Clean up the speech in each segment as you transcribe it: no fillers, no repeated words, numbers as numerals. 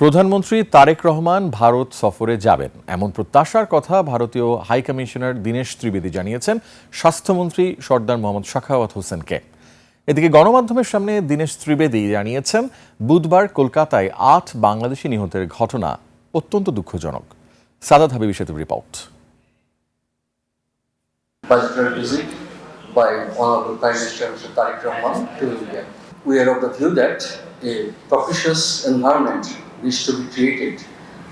প্রধানমন্ত্রী তারেক রহমান ভারত সফরে যাবেন এমন প্রত্যাশার কথা ভারতীয় হাই কমিশনার দীনেশ ত্রিবেদী জানিয়েছেন স্বাস্থ্যমন্ত্রী সর্দার মোহাম্মদ সাখাওয়াত হোসেনকে। এদিকে গণমাধ্যমের সামনে দীনেশ ত্রিবেদী জানিয়েছেন, বুধবার কলকাতায় ৮ বাংলাদেশি নিহতের ঘটনা অত্যন্ত দুঃখজনক। সাদাত হাবিবি সেতুর report. Budgetary visit by Honorable Prime Minister Mr. Tariq Rahman to India. We are of the view that a propitious environment needs to be created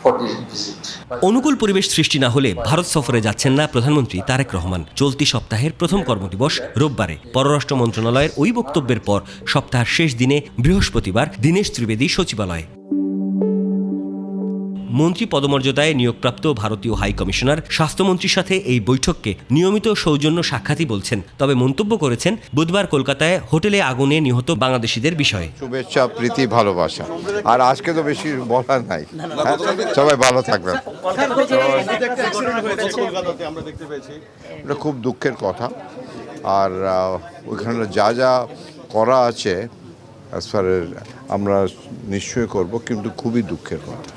for this visit. অনুকূল পরিবেশ সৃষ্টি না হলে ভারত সফরে যাচ্ছেন না প্রধানমন্ত্রী তারেক রহমান। চলতি সপ্তাহের প্রথম কর্মদিবস রোববারে। পররাষ্ট্র মন্ত্রণালয়ের ওই বক্তব্যের পর সপ্তাহের শেষ দিনে বৃহস্পতিবার দীনেশ ত্রিবেদী সচিবালয়ে। মন্ত্রী পদমর্যাদায় নিয়োগপ্রাপ্ত ভারতীয় হাই কমিশনার স্বাস্থ্যমন্ত্রীর সাথে এই বৈঠককে নিয়মিত সৌজন্য সাক্ষাৎই বলছেন। তবে মন্তব্য করেছেন বুধবার কলকাতায় হোটেলে আগুনে নিহত বাংলাদেশিদের বিষয়ে। শুভেচ্ছা, প্রীতি, ভালোবাসা। আর আজকে তো বেশি বলার নাই, সবাই ভালো থাকবেন। এটা খুব দুঃখের কথা। আর ওইখানে যা যা করা আছে আমরা নিশ্চয়ই করব, কিন্তু খুবই দুঃখের কথা।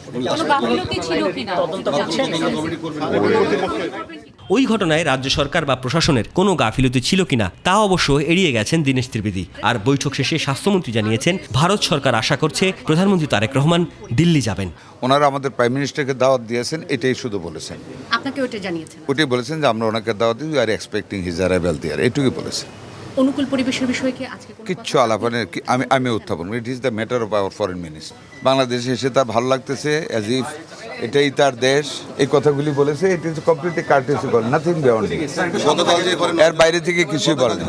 ওই ঘটনায় রাজ্য সরকার বা প্রশাসনের কোনো গাফিলতি ছিল কিনা তা অবশ্য এড়িয়ে গেছেন দীনেশ ত্রিবেদী। আর বৈঠক শেষে স্বাস্থ্যমন্ত্রী জানিয়েছেন, ভারত সরকার আশা করছে প্রধানমন্ত্রী তারেক রহমান দিল্লি যাবেন। ওনারা আমাদের প্রাইম মিনিস্টারকে দাওয়াত দিয়েছেন, এটাই শুধু বলেছেন। আপনাকে ওটা জানিয়েছেন? ওটাই বলেছেন যে আমরা ওনাকে দাওয়াত দিই, আর এক্সপেক্টিং হিজ অ্যারাইভাল দেয়ার, এটুকুই বলেছেন। অনুকূল পরিবেশের বিষয়ে কি আজকে কিচ্ছু আলাপনে আমি উত্থাপন, it is the matter of our foreign minister. বাংলাদেশে এসে তার ভালো লাগতেছে, অ্যাজ ইফ এটাই তার দেশ, এই কথাগুলি বলেছে। It is completely courtesy call, nothing beyond. এর বাইরে থেকে কিছুই বলেন।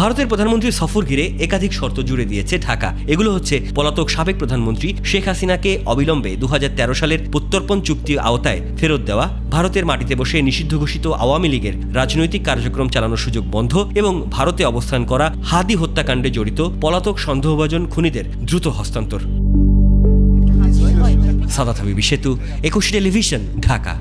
ভারতের প্রধানমন্ত্রীর সফর ঘিরে একাধিক শর্ত জুড়ে দিয়েছে ঢাকা। এগুলো হচ্ছে, পলাতক সাবেক প্রধানমন্ত্রী শেখ হাসিনাকে অবিলম্বে 2013 সালের প্রত্যর্পণ চুক্তির আওতায় ফেরত দেওয়া, ভারতের মাটিতে বসে নিষিদ্ধ ঘোষিত আওয়ামী লীগের রাজনৈতিক কার্যক্রম চালানোর সুযোগ বন্ধ এবং ভারতে অবস্থান করা হাদি হত্যাকাণ্ডে জড়িত পলাতক সন্দেহভাজন খুনিদের দ্রুত হস্তান্তর। সাদাত হাবিবি সেতু, 21 টেলিভিশন, ঢাকা।